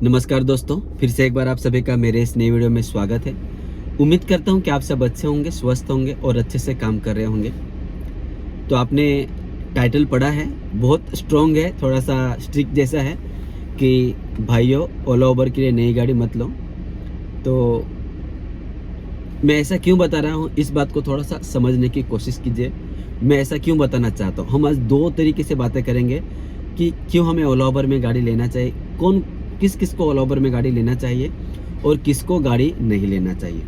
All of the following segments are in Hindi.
नमस्कार दोस्तों, फिर से एक बार आप सभी का मेरे इस नए वीडियो में स्वागत है। उम्मीद करता हूं कि आप सब अच्छे होंगे, स्वस्थ होंगे और अच्छे से काम कर रहे होंगे। तो आपने टाइटल पढ़ा है, बहुत स्ट्रॉन्ग है, थोड़ा सा स्ट्रिक्ट जैसा है कि भाइयों ओला उबर के लिए नई गाड़ी मत लो। तो मैं ऐसा क्यों बता रहा हूँ, इस बात को थोड़ा सा समझने की कोशिश कीजिए। मैं ऐसा क्यों बताना चाहता हूँ। हम आज दो तरीके से बातें करेंगे कि क्यों हमें ओला उबर में गाड़ी लेना चाहिए, किस को ओला उबर में गाड़ी लेना चाहिए और किसको गाड़ी नहीं लेना चाहिए।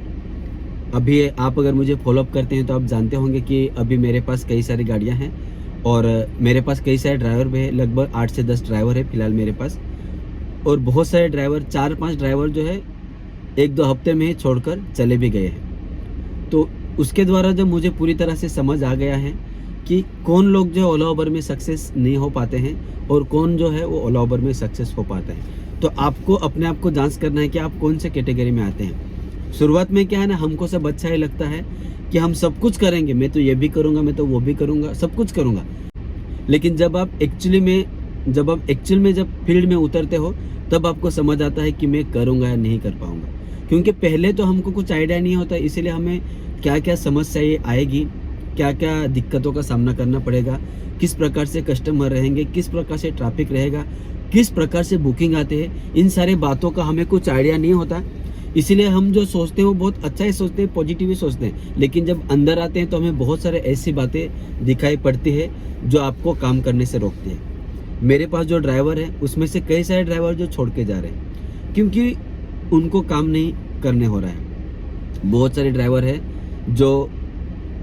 अभी आप अगर मुझे फॉलोअप करते हैं तो आप जानते होंगे कि अभी मेरे पास कई सारी गाड़ियां हैं और मेरे पास कई सारे ड्राइवर भी है, लगभग 8 से 10 ड्राइवर है फिलहाल मेरे पास। और बहुत सारे ड्राइवर, 4-5 ड्राइवर जो है 1-2 हफ्ते में ही छोड़कर चले भी गए हैं। तो उसके द्वारा जब मुझे पूरी तरह से समझ आ गया है कि कौन लोग जो ओला उबर में सक्सेस नहीं हो पाते हैं और कौन जो है वो ओला उबर में सक्सेस हो पाते हैं। तो आपको अपने आप को जांच करना है कि आप कौन से कैटेगरी में आते हैं। शुरुआत में क्या है ना, हमको सब अच्छा ही लगता है कि हम सब कुछ करेंगे, मैं तो ये भी करूँगा, मैं तो वो भी करूँगा, सब कुछ करूँगा। लेकिन जब आप एक्चुअल में जब फील्ड में उतरते हो तब आपको समझ आता है कि मैं करूँगा या नहीं कर पाऊँगा। क्योंकि पहले तो हमको कुछ आइडिया नहीं होता, इसीलिए हमें क्या क्या समस्याएं आएगी, क्या क्या दिक्कतों का सामना करना पड़ेगा, किस प्रकार से कस्टमर रहेंगे, किस प्रकार से ट्रैफिक रहेगा, किस प्रकार से बुकिंग आते हैं, इन सारे बातों का हमें कुछ आइडिया नहीं होता। इसीलिए हम जो सोचते हैं वो बहुत अच्छा ही सोचते हैं, पॉजिटिव ही सोचते हैं। लेकिन जब अंदर आते हैं तो हमें बहुत सारे ऐसी बातें दिखाई पड़ती है जो आपको काम करने से रोकती है। मेरे पास जो ड्राइवर है उसमें से कई सारे ड्राइवर जो छोड़ के जा रहे हैं क्योंकि उनको काम नहीं करने हो रहा है। बहुत सारे ड्राइवर है जो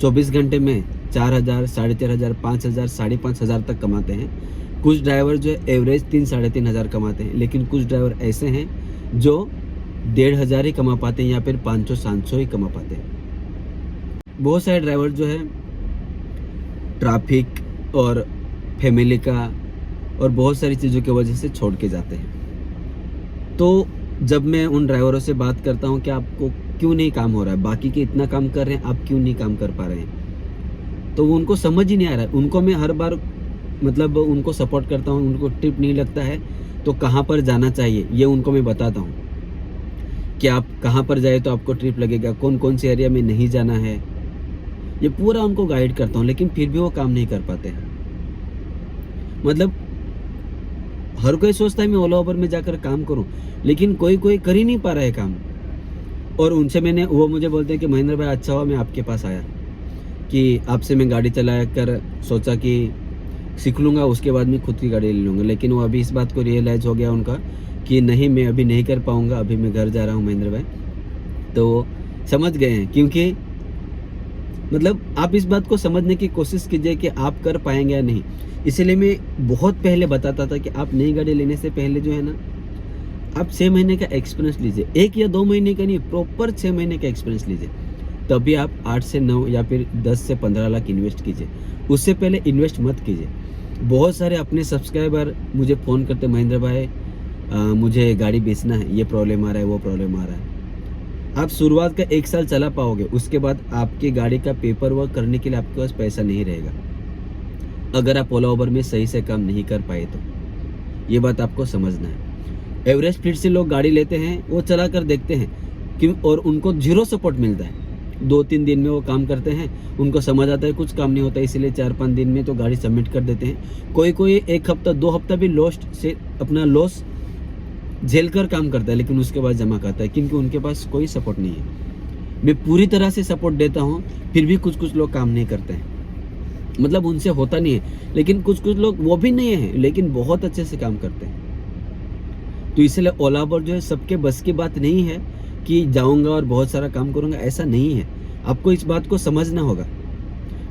24 घंटे में 4,000, 4,500, 5,000, 5,500 तक कमाते हैं। कुछ ड्राइवर जो है एवरेज 3-3,500 कमाते हैं, लेकिन कुछ ड्राइवर ऐसे हैं जो 1,500 ही कमा पाते हैं या फिर 500-700 ही कमा पाते हैं। बहुत सारे ड्राइवर जो है ट्रैफिक और फैमिली का और बहुत सारी चीज़ों की वजह से छोड़ के जाते हैं। तो जब मैं उन ड्राइवरों से बात करता हूं कि आपको क्यों नहीं काम हो रहा है, बाकी के इतना काम कर रहे हैं, आप क्यों नहीं काम कर पा रहे हैं, तो वो उनको समझ ही नहीं आ रहा है। उनको मैं हर बार उनको सपोर्ट करता हूं, उनको ट्रिप नहीं लगता है तो कहां पर जाना चाहिए ये उनको मैं बताता हूं कि आप कहां पर जाए तो आपको ट्रिप लगेगा, कौन कौन से एरिया में नहीं जाना है, ये पूरा उनको गाइड करता हूं। लेकिन फिर भी वो काम नहीं कर पाते हैं। मतलब हर कोई सोचता है मैं ओला उबर में जाकर काम करूं, लेकिन कोई कर ही नहीं पा रहा है काम। और उनसे वो मुझे बोलते हैं कि महेंद्र भाई अच्छा हुआ मैं आपके पास आया, कि आपसे मैं गाड़ी चला कर सोचा कि सीख लूँगा, उसके बाद मैं खुद की गाड़ी ले लूँगा। लेकिन वो अभी इस बात को रियलाइज़ हो गया उनका कि नहीं, मैं अभी नहीं कर पाऊँगा, अभी मैं घर जा रहा हूँ महेंद्र भाई। तो वो समझ गए हैं, क्योंकि आप इस बात को समझने की कोशिश कीजिए कि आप कर पाएंगे या नहीं। इसलिए मैं बहुत पहले बताता था कि आप नई गाड़ी लेने से पहले जो है ना, आप 6 महीने का एक्सपीरियंस लीजिए। 1 या 2 महीने का नहीं, प्रॉपर 6 महीने का एक्सपीरियंस लीजिए। तभी आप 8 से 9 या फिर 10 से 15 लाख इन्वेस्ट कीजिए। उससे पहले इन्वेस्ट मत कीजिए। बहुत सारे अपने सब्सक्राइबर मुझे फ़ोन करते, महेंद्र भाई मुझे गाड़ी बेचना है, ये प्रॉब्लम आ रहा है, वो प्रॉब्लम आ रहा है। आप शुरुआत का 1 साल चला पाओगे, उसके बाद आपकी गाड़ी का पेपर वर्क करने के लिए आपके पास पैसा नहीं रहेगा, अगर आप ओला उबर में सही से काम नहीं कर पाए तो। ये बात आपको समझना है। एवरेज स्पीड से लोग गाड़ी लेते हैं, वो चला कर देखते हैं क्यों, और उनको 0 सपोर्ट मिलता है। 2-3 दिन में वो काम करते हैं, उनको समझ आता है कुछ काम नहीं होता, इसलिए 4-5 दिन में तो गाड़ी सबमिट कर देते हैं। कोई 1 हफ्ता 2 हफ्ता भी अपना लॉस झेल कर काम करता है, लेकिन उसके बाद जमा करता है, क्योंकि उनके पास कोई सपोर्ट नहीं है। मैं पूरी तरह से सपोर्ट देता हूँ, फिर भी कुछ लोग काम नहीं करते हैं। उनसे होता नहीं है, लेकिन कुछ लोग वो भी नहीं है, लेकिन बहुत अच्छे से काम करते हैं। तो इसलिए ओला उबर जो है सबके बस की बात नहीं है कि जाऊंगा और बहुत सारा काम करूंगा, ऐसा नहीं है। आपको इस बात को समझना होगा।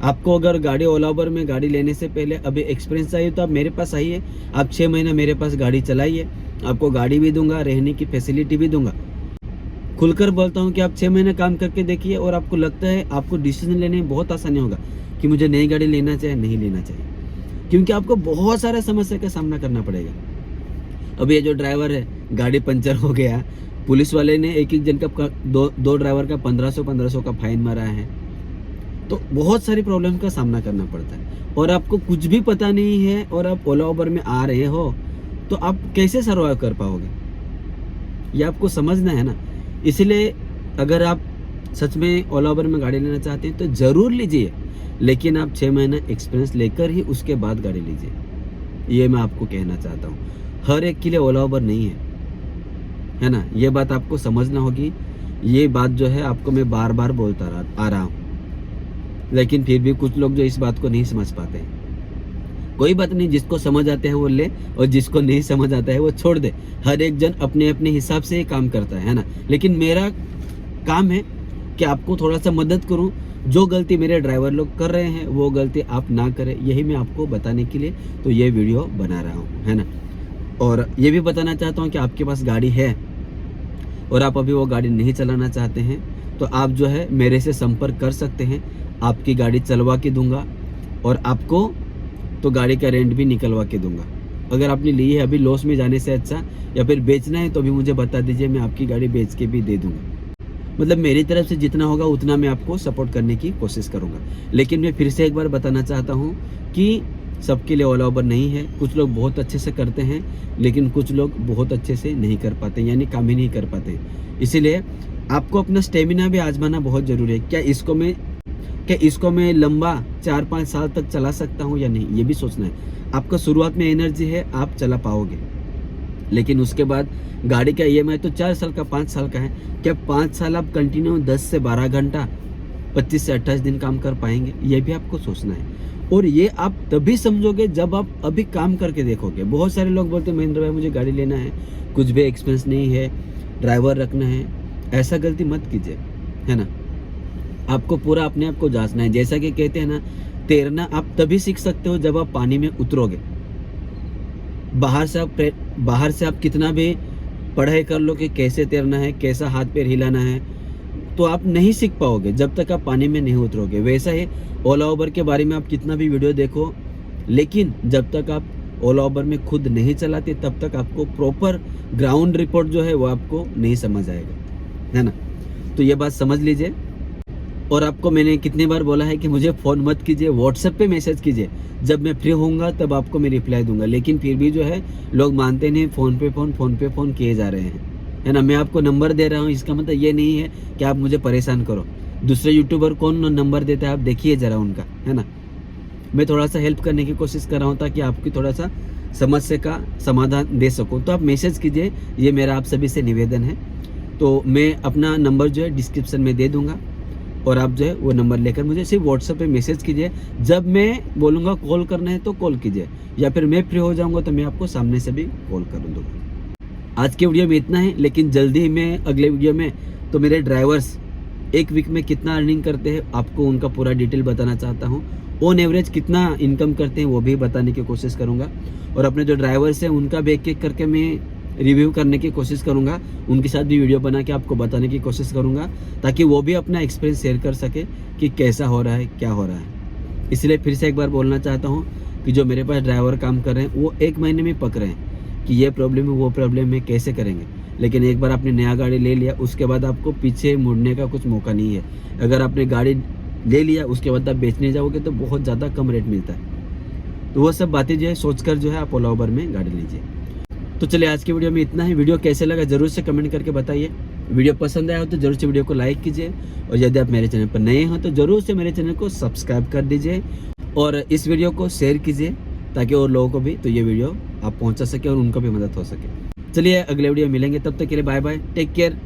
आपको अगर गाड़ी ओला उबर में गाड़ी लेने से पहले अभी एक्सपीरियंस चाहिए तो आप मेरे पास आइए, आप 6 महीना मेरे पास गाड़ी चलाइए, आपको गाड़ी भी दूंगा, रहने की फैसिलिटी भी दूंगा। खुलकर बोलता हूँ कि आप 6 महीने काम करके देखिए और आपको लगता है आपको डिसीजन लेने में बहुत आसानी होगा कि मुझे नई गाड़ी लेना चाहिए नहीं लेना चाहिए, क्योंकि आपको बहुत सारे समस्या का सामना करना पड़ेगा। अब ये जो ड्राइवर है, गाड़ी पंचर हो गया, पुलिस वाले ने एक जन का दो ड्राइवर का 1500 का फाइन मारा है। तो बहुत सारी प्रॉब्लम का सामना करना पड़ता है और आपको कुछ भी पता नहीं है और आप ओला उबर में आ रहे हो तो आप कैसे सर्वाइव कर पाओगे। ये आपको समझना है ना। इसलिए अगर आप सच में ओला उबर में गाड़ी लेना चाहते हैं तो ज़रूर लीजिए, लेकिन आप 6 महीना एक्सपीरियंस लेकर ही उसके बाद गाड़ी लीजिए। ये मैं आपको कहना चाहता हूँ। हर एक के लिए ओला उबर नहीं है ना। ये बात आपको समझना होगी। ये बात जो है आपको मैं बार बार बोलता आ रहा हूँ, लेकिन फिर भी कुछ लोग जो इस बात को नहीं समझ पाते हैं। कोई बात नहीं, जिसको समझ आते हैं वो ले, और जिसको नहीं समझ आता है वो छोड़ दे। हर एक जन अपने अपने हिसाब से ही काम करता है ना। लेकिन मेरा काम है कि आपको थोड़ा सा मदद करूं। जो गलती मेरे ड्राइवर लोग कर रहे हैं वो गलती आप ना करें, यही मैं आपको बताने के लिए तो ये वीडियो बना रहा हूँ, है ना। और ये भी बताना चाहता हूँ कि आपके पास गाड़ी है और आप अभी वो गाड़ी नहीं चलाना चाहते हैं तो आप जो है मेरे से संपर्क कर सकते हैं। आपकी गाड़ी चलवा के दूंगा और आपको तो गाड़ी का रेंट भी निकलवा के दूंगा। अगर आपने ली है अभी लॉस में जाने से अच्छा, या फिर बेचना है तो भी मुझे बता दीजिए, मैं आपकी गाड़ी बेच के भी दे दूंगा। मतलब मेरी तरफ से जितना होगा उतना मैं आपको सपोर्ट करने की कोशिश करूंगा। लेकिन मैं फिर से एक बार बताना चाहता हूँ कि सबके लिए ओला उबर नहीं है। कुछ लोग बहुत अच्छे से करते हैं, लेकिन कुछ लोग बहुत अच्छे से नहीं कर पाते, यानी काम ही नहीं कर पाते। इसीलिए आपको अपना स्टेमिना भी आजमाना बहुत ज़रूरी है। क्या इसको मैं लंबा 4-5 साल तक चला सकता हूँ या नहीं, ये भी सोचना है। आपका शुरुआत में एनर्जी है, आप चला पाओगे, लेकिन उसके बाद गाड़ी का EMI तो 4 साल का 5 साल का है। क्या 5 साल आप कंटिन्यू 10 से 12 घंटा 25 से 28 दिन काम कर पाएंगे, ये भी आपको सोचना है। और ये आप तभी समझोगे जब आप अभी काम करके देखोगे। बहुत सारे लोग बोलते हैं महेंद्र भाई मुझे गाड़ी लेना है, कुछ भी एक्सपेंस नहीं है, ड्राइवर रखना है। ऐसा गलती मत कीजिए, है ना। आपको पूरा अपने आप को जांचना है। जैसा कि कहते हैं ना, तैरना आप तभी सीख सकते हो जब आप पानी में उतरोगे। बाहर से आप कितना भी पढ़ाई कर लो कि कैसे तैरना है, कैसा हाथ पैर हिलाना है, तो आप नहीं सीख पाओगे जब तक आप पानी में नहीं उतरोगे। वैसा ही ओला उबर के बारे में आप कितना भी वीडियो देखो, लेकिन जब तक आप ओला उबर में खुद नहीं चलाते तब तक आपको प्रॉपर ग्राउंड रिपोर्ट जो है वो आपको नहीं समझ आएगा, है ना। तो ये बात समझ लीजिए। और आपको मैंने कितनी बार बोला है कि मुझे फ़ोन मत कीजिए, व्हाट्सएप पे मैसेज कीजिए। जब मैं फ्री होऊंगा तब आपको मैं रिप्लाई दूंगा। लेकिन फिर भी जो है लोग मानते नहीं, फ़ोन पे फ़ोन किए जा रहे हैं, है ना। मैं आपको नंबर दे रहा हूँ, इसका मतलब ये नहीं है कि आप मुझे परेशान करो। दूसरे यूट्यूबर कौन नंबर देता है आप देखिए ज़रा उनका, है ना। मैं थोड़ा सा हेल्प करने की कोशिश कर रहा हूँ ताकि आपकी थोड़ा सा समस्या का समाधान दे सकूँ। तो आप मैसेज कीजिए, ये मेरा आप सभी से निवेदन है। तो मैं अपना नंबर जो है डिस्क्रिप्शन में दे दूँगा, और आप जो है वो नंबर लेकर मुझे सिर्फ व्हाट्सएप पे मैसेज कीजिए। जब मैं बोलूँगा कॉल करना है तो कॉल कीजिए, या फिर मैं फ्री हो जाऊँगा तो मैं आपको सामने से भी कॉल कर दूँगा। आज के वीडियो में इतना है, लेकिन जल्दी ही मैं अगले वीडियो में तो मेरे ड्राइवर्स एक वीक में कितना अर्निंग करते हैं आपको उनका पूरा डिटेल बताना चाहता हूँ। ऑन एवरेज कितना इनकम करते हैं वो भी बताने की कोशिश करूँगा, और अपने जो ड्राइवर्स हैं उनका भी एक एक करके मैं रिव्यू करने की कोशिश करूंगा। उनके साथ भी वीडियो बना के आपको बताने की कोशिश करूंगा, ताकि वो भी अपना एक्सपीरियंस शेयर कर सके कि कैसा हो रहा है, क्या हो रहा है। इसलिए फिर से एक बार बोलना चाहता हूं कि जो मेरे पास ड्राइवर काम कर रहे हैं वो 1 महीने में पक रहे हैं कि ये प्रॉब्लम है, वो प्रॉब्लम है, कैसे करेंगे। लेकिन एक बार आपने नया गाड़ी ले लिया, उसके बाद आपको पीछे मुड़ने का कुछ मौका नहीं है। अगर आपने गाड़ी ले लिया उसके बाद आप बेचने जाओगे तो बहुत ज़्यादा कम रेट मिलता है। तो वो सब बातें जो है सोचकर जो है आप ओला उबर में गाड़ी लीजिए। तो चलिए आज की वीडियो में इतना ही। वीडियो कैसे लगा जरूर से कमेंट करके बताइए। वीडियो पसंद आया हो तो जरूर से वीडियो को लाइक कीजिए, और यदि आप मेरे चैनल पर नए हो तो जरूर से मेरे चैनल को सब्सक्राइब कर दीजिए, और इस वीडियो को शेयर कीजिए ताकि और लोगों को भी तो ये वीडियो आप पहुंचा सके और उनको भी मदद हो सके। चलिए अगले वीडियो मिलेंगे, तब तक के लिए बाय बाय, टेक केयर।